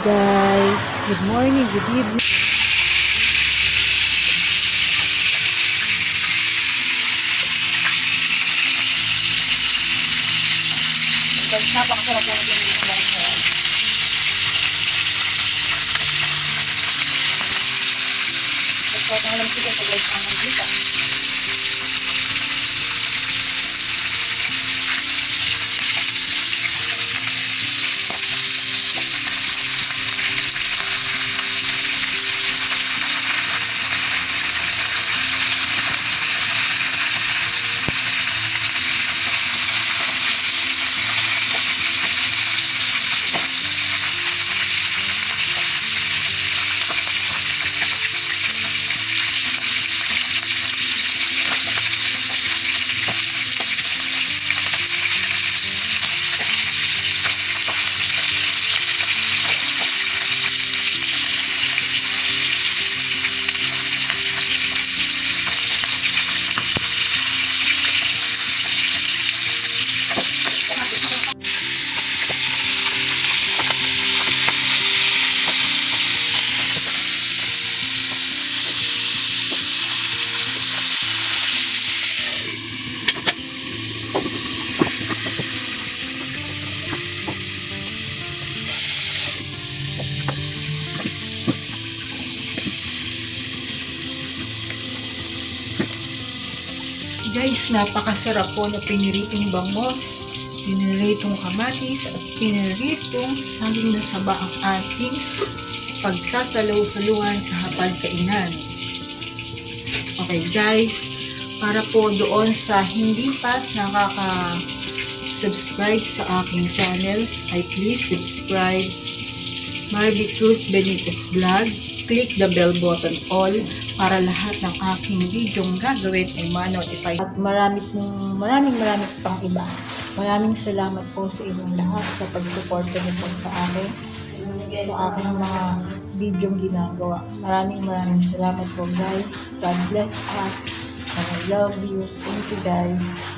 guys, good morning, good evening. Guys, napakasarap po na piniritong bangos, piniritong kamatis, at piniritong saging na saba ang ating pagsasaluw-saluhan sa hapag-kainan. Okay guys, para po doon sa hindi pa nakaka-subscribe sa aking channel, ay please subscribe Marby Cruz Benitez Vlog. Click the bell button all para lahat ng aking video gagawin ay ma-notify. At maraming pang iba. Maraming salamat po sa inyong lahat sa pag-suporta niyo po sa akin, sa aking mga video ginagawa. Maraming salamat po guys. God bless us and I love you. Thank you guys.